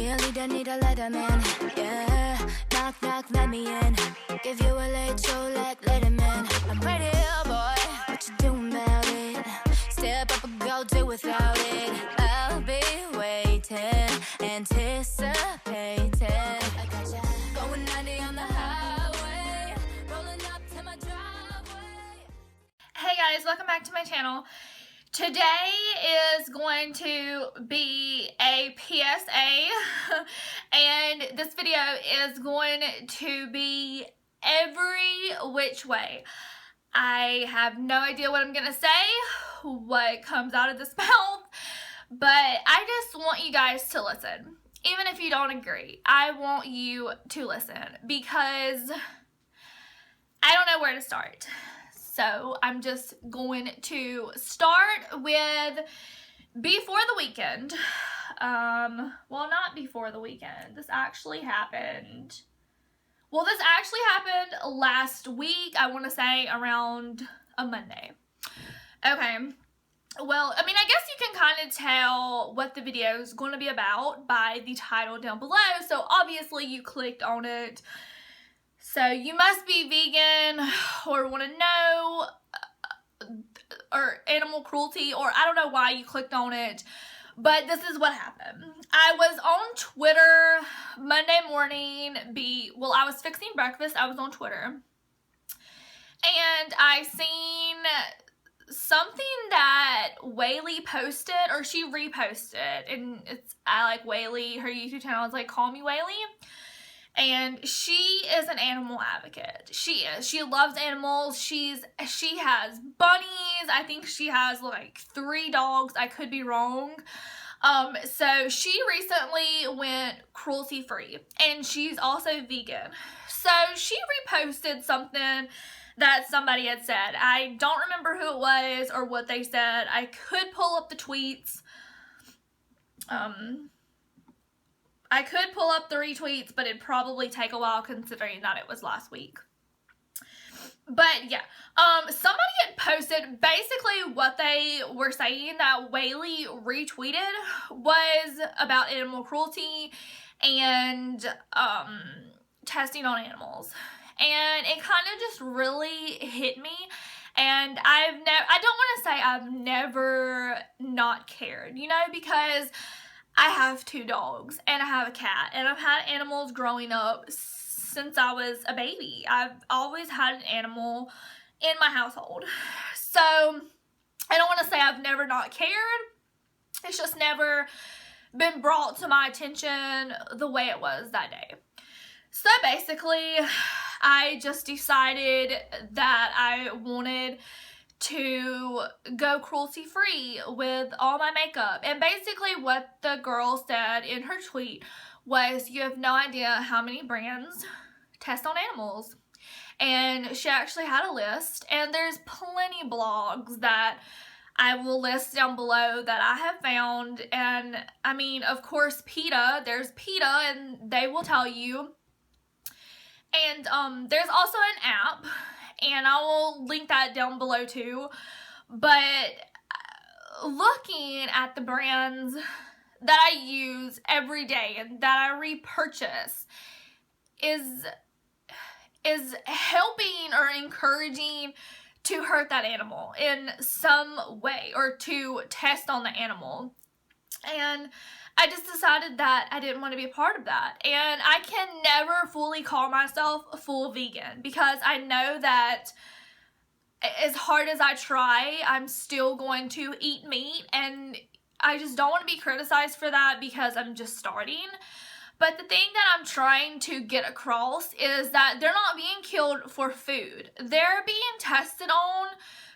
really don't need a letter, man. Yeah, knock, knock, let me in. Give you a late show like Letterman. I'm right here, boy. What you doing about it? Step up and go do without it. I'll be waiting, anticipating. I got ya going 90 on the highway, rolling up to my driveway. Hey guys, welcome back to my channel. Today is going to be a PSA and this video is going to be every which way. I have no idea what I'm gonna say, what comes out of this mouth, but I just want you guys to listen. Even if you don't agree, I want you to listen because I don't know where to start. So I'm just going to start with before the weekend. Well, not before the weekend. This actually happened. Well, this actually happened last week. I want to say around a Monday. Okay. Well, I mean, I guess you can kind of tell what the video is going to be about by the title down below. So obviously you clicked on it. So you must be vegan or want to know or animal cruelty, or I don't know why you clicked on it, but this is what happened. I was on Twitter Monday morning. I was fixing breakfast. I was on Twitter and I seen something that Whaley posted, or she reposted, and I like Whaley. Her YouTube channel is like Call Me Whaley. And she is an animal advocate. She is. She loves animals. She has bunnies. I think she has like 3 dogs. I could be wrong. So she recently went cruelty free, and she's also vegan. So she reposted something that somebody had said. I don't remember who it was or what they said. I could pull up the tweets. I could pull up the retweets, but it'd probably take a while considering that it was last week. But yeah, somebody had posted basically what they were saying that Whaley retweeted was about animal cruelty and testing on animals. And it kind of just really hit me. And I don't want to say I've never not cared, you know, because I have 2 dogs and I have a cat, and I've had animals growing up since I was a baby. I've always had an animal in my household. So I don't want to say I've never not cared. It's just never been brought to my attention the way it was that day. So basically, I just decided that I wanted to go cruelty free with all my makeup. And basically what the girl said in her tweet was, you have no idea how many brands test on animals. And she actually had a list, and there's plenty of blogs that I will list down below that I have found. And I mean, of course, PETA, there's PETA, and they will tell you. And there's also an app, and I will link that down below too. But looking at the brands that I use every day and that I repurchase is helping or encouraging to hurt that animal in some way, or to test on the animal. And I just decided that I didn't want to be a part of that. And I can never fully call myself a full vegan, because I know that as hard as I try, I'm still going to eat meat, and I just don't want to be criticized for that because I'm just starting. But the thing that I'm trying to get across is that they're not being killed for food. They're being tested on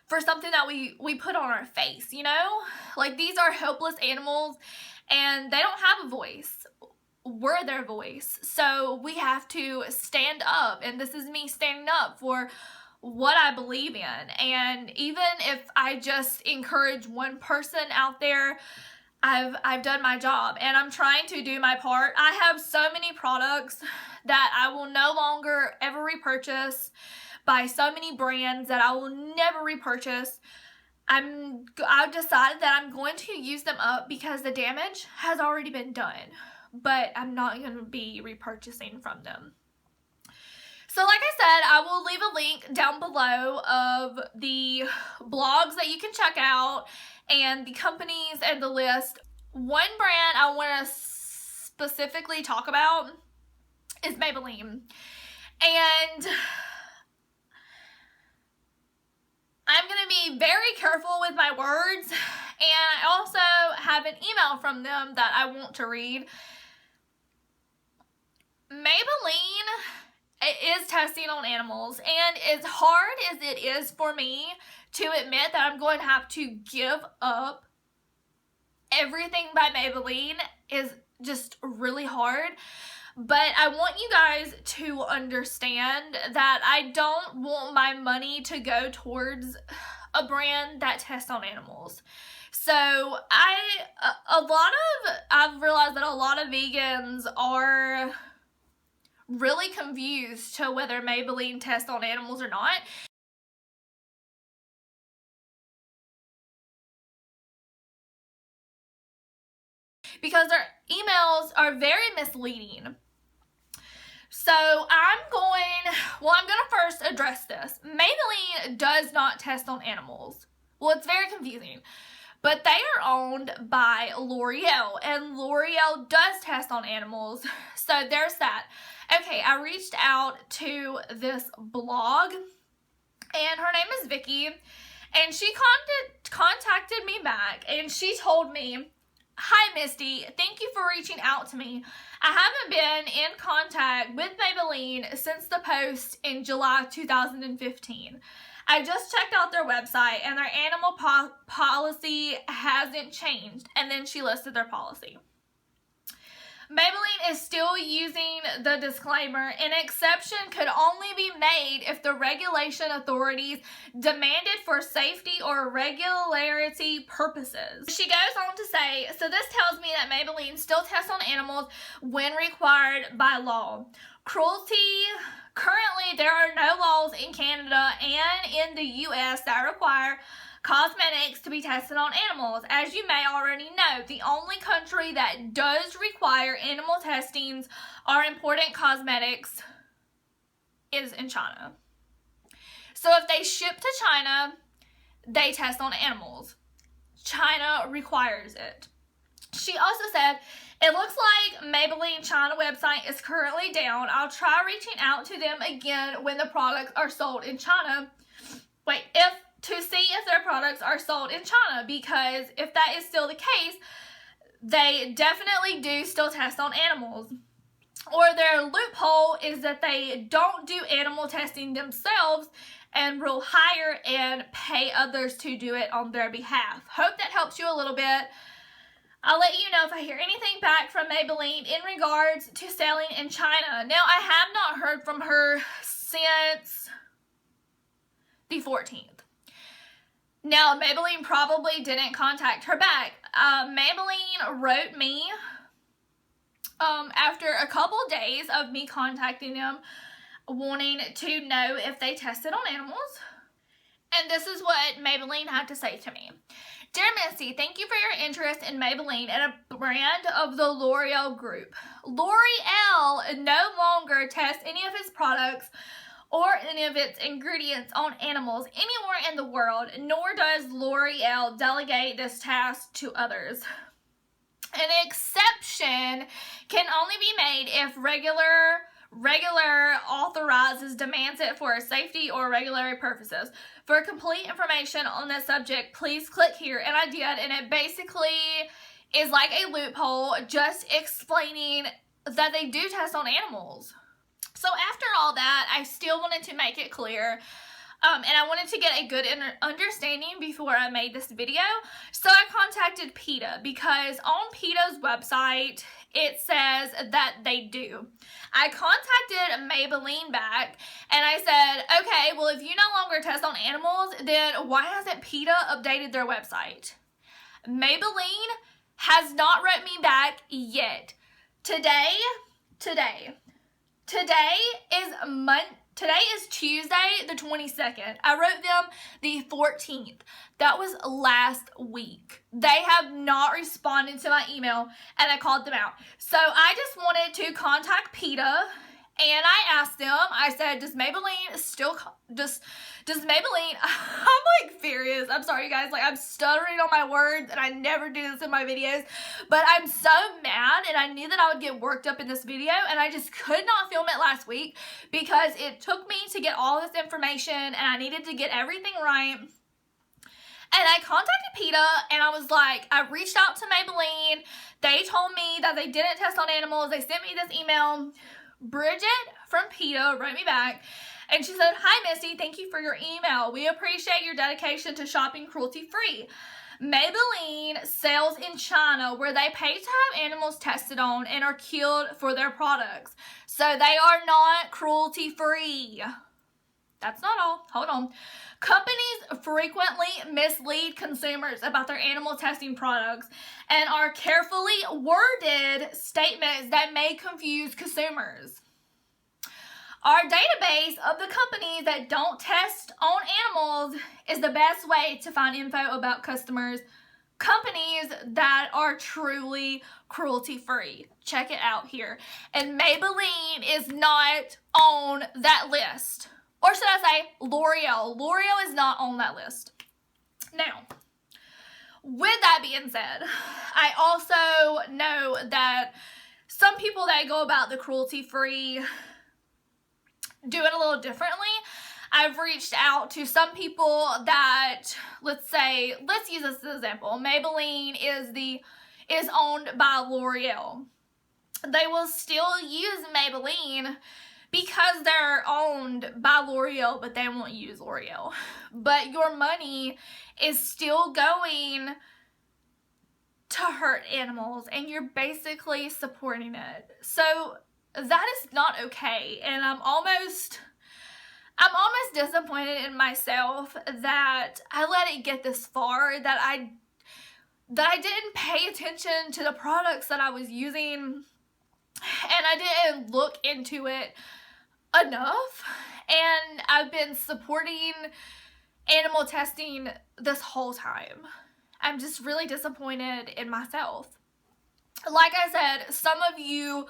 for something that we put on our face, you know? Like, these are helpless animals, and they don't have a voice. We're their voice. So we have to stand up, and this is me standing up for what I believe in. And even if I just encourage one person out there, I've done my job, and I'm trying to do my part. I have so many products that I will no longer ever repurchase, by so many brands that I will never repurchase. I've decided that I'm going to use them up because the damage has already been done. but I'm not going to be repurchasing from them. So like I said, I will leave a link down below of the blogs that you can check out and the companies and the list. One brand I want to specifically talk about is Maybelline. And I'm going to be very careful with my words. And I also have an email from them that I want to read. Maybelline, it is testing on animals, and as hard as it is for me to admit that I'm going to have to give up everything by Maybelline is just really hard. But I want you guys to understand that I don't want my money to go towards a brand that tests on animals. So I've realized that a lot of vegans are really confused to whether Maybelline tests on animals or not. Because their emails are very misleading. So I'm going to first address this. Maybelline does not test on animals. Well, it's very confusing. But they are owned by L'Oreal, and L'Oreal does test on animals. So there's that. Okay, I reached out to this blog, and her name is Vicky, and she contacted me back, and she told me, "Hi, Misty. Thank you for reaching out to me. I haven't been in contact with Maybelline since the post in July 2015. I just checked out their website, and their animal policy hasn't changed." And then she listed their policy. Maybelline is still using the disclaimer, "An exception could only be made if the regulation authorities demanded for safety or regularity purposes." She goes on to say, "So this tells me that Maybelline still tests on animals when required by law. Cruelty. Currently, there are no laws in Canada and in the U.S. that require cosmetics to be tested on animals. As you may already know, the only country that does require animal testings are important cosmetics is in China. So if they ship to China, they test on animals. China requires it." She also said, "It looks like Maybelline China website is currently down. I'll try reaching out to them again when the products are sold in China." To see if their products are sold in China, because if that is still the case, they definitely do still test on animals. Or their loophole is that they don't do animal testing themselves and will hire and pay others to do it on their behalf. Hope that helps you a little bit. I'll let you know if I hear anything back from Maybelline in regards to selling in China. Now, I have not heard from her since the 14th. Now, Maybelline probably didn't contact her back. Maybelline wrote me after a couple days of me contacting them, wanting to know if they tested on animals. And this is what Maybelline had to say to me. "Dear Missy, thank you for your interest in Maybelline and a brand of the L'Oreal group. L'Oreal no longer tests any of its products or any of its ingredients on animals anywhere in the world, nor does L'Oreal delegate this task to others. An exception can only be made if regular authorizes demands it for safety or regulatory purposes. For complete information on this subject, please click here." And I did, and it basically is like a loophole just explaining that they do test on animals. So after all that, I still wanted to make it clear, and I wanted to get a good understanding before I made this video. So I contacted PETA, because on PETA's website, it says that they do. I contacted Maybelline back, and I said, "Okay, well, if you no longer test on animals, then why hasn't PETA updated their website?" Maybelline has not wrote me back yet. Today is Today is Tuesday, the 22nd. I wrote them the 14th. That was last week. They have not responded to my email, and I called them out. So I just wanted to contact PETA, and I asked them, I said, does Maybelline still, does Maybelline, I'm like furious. I'm sorry, you guys. Like, I'm stuttering on my words, and I never do this in my videos. But I'm so mad, and I knew that I would get worked up in this video, and I just could not film it last week because it took me to get all this information, and I needed to get everything right. And I contacted PETA, and I was like, I reached out to Maybelline. They told me that they didn't test on animals. They sent me this email. Bridget from PETA wrote me back, and she said, "Hi, Misty. Thank you for your email. We appreciate your dedication to shopping cruelty-free. Maybelline sells in China where they pay to have animals tested on and are killed for their products. So they are not cruelty-free." That's not all. Hold on. Companies frequently mislead consumers about their animal testing products and are carefully worded statements that may confuse consumers. Our database of the companies that don't test on animals is the best way to find info about companies that are truly cruelty-free. Check it out here. And Maybelline is not on that list. Or should I say L'Oreal. L'Oreal is not on that list. Now, with that being said, I also know that some people that go about the cruelty-free do it a little differently. I've reached out to some people that, let's use this as an example. Maybelline is owned by L'Oreal. They will still use Maybelline because they're owned by L'Oreal, but they won't use L'Oreal. But your money is still going to hurt animals, and you're basically supporting it. So that is not okay, and I'm almost disappointed in myself that I let it get this far, that I didn't pay attention to the products that I was using, and I didn't look into it enough. And I've been supporting animal testing this whole time. I'm just really disappointed in myself. Like I said, some of you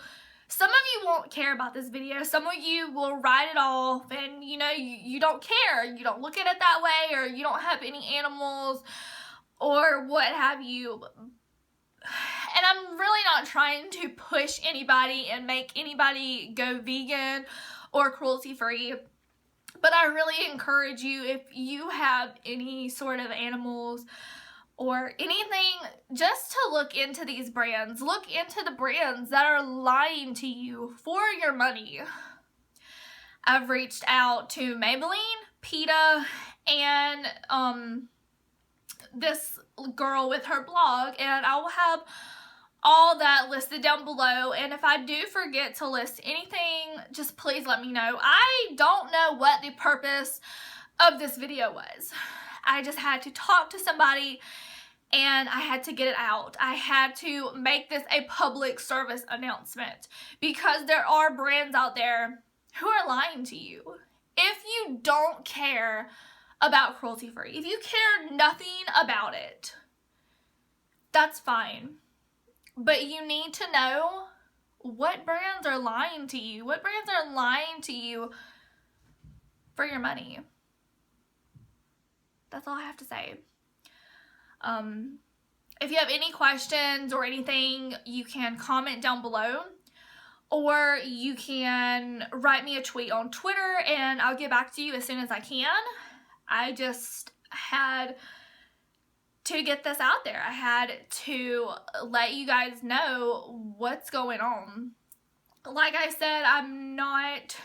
won't care about this video. Some of you will write it off, and you don't care. You don't look at it that way, or you don't have any animals or what have you. And I'm really not trying to push anybody and make anybody go vegan or cruelty-free. But I really encourage you, if you have any sort of animals or anything, just to look into these brands. Look into the brands that are lying to you for your money. I've reached out to Maybelline, PETA, and this girl with her blog, and I will have all that listed down below. And if I do forget to list anything, just please let me know. I don't know what the purpose of this video was. I just had to talk to somebody, and I had to get it out. I had to make this a public service announcement, because there are brands out there who are lying to you. If you don't care about cruelty-free, if you care nothing about it, that's fine. But you need to know what brands are lying to you. What brands are lying to you for your money. That's all I have to say. If you have any questions or anything, you can comment down below, or you can write me a tweet on Twitter, and I'll get back to you as soon as I can. I just had to get this out there. I had to let you guys know what's going on. Like I said, I'm not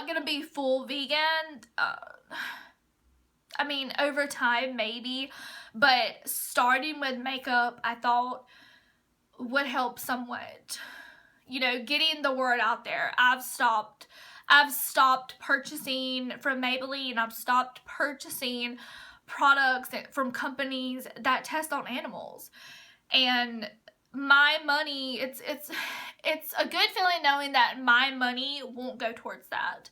gonna be full vegan. I mean, over time, maybe, but starting with makeup, I thought would help somewhat. Getting the word out there. I've stopped purchasing from Maybelline. I've stopped purchasing products from companies that test on animals. And my money, it's a good feeling knowing that my money won't go towards that.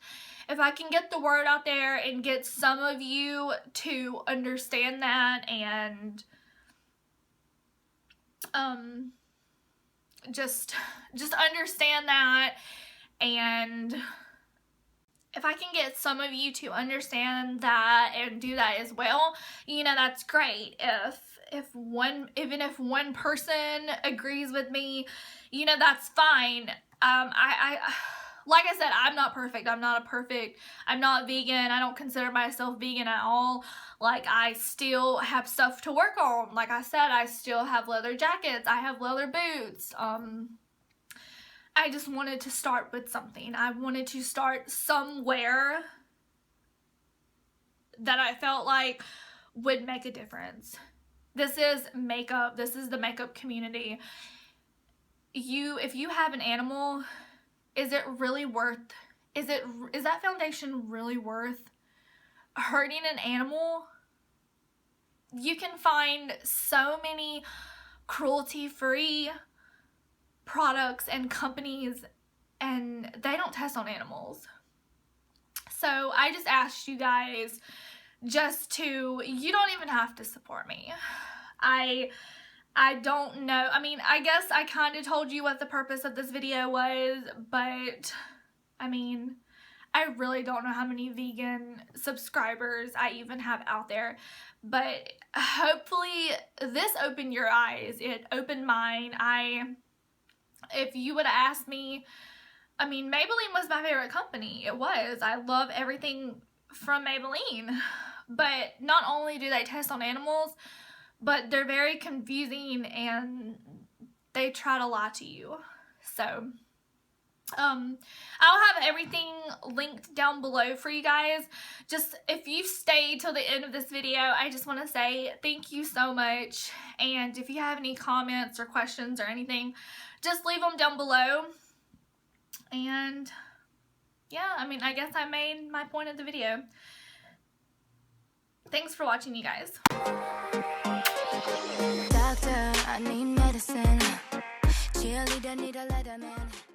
If I can get the word out there and get some of you to understand that and just understand that, and if I can get some of you to understand that and do that as well, you know, that's great. Even if one person agrees with me, you know, that's fine. I like I said, I'm not perfect. I'm not vegan. I don't consider myself vegan at all. Like, I still have stuff to work on. Like I said, I still have leather jackets. I have leather boots. I just wanted to start with something. I wanted to start somewhere that I felt like would make a difference. This is makeup. This is the makeup community. If you have an animal, is that foundation really worth hurting an animal? You can find so many cruelty-free products and companies, and they don't test on animals. So I just asked you guys you don't even have to support me. I don't know. I mean, I guess I kind of told you what the purpose of this video was, but I mean, I really don't know how many vegan subscribers I even have out there, but hopefully this opened your eyes. It opened mine. If you would have asked me, I mean, Maybelline was my favorite company. It was. I love everything from Maybelline. But not only do they test on animals, but they're very confusing and they try to lie to you. So, I'll have everything linked down below for you guys. Just, if you've stayed till the end of this video, I just want to say thank you so much. And if you have any comments or questions or anything, just leave them down below. And yeah, I mean, I guess I made my point of the video. Thanks for watching, you guys. Doctor, I need medicine. Cheerleader, need a letterman.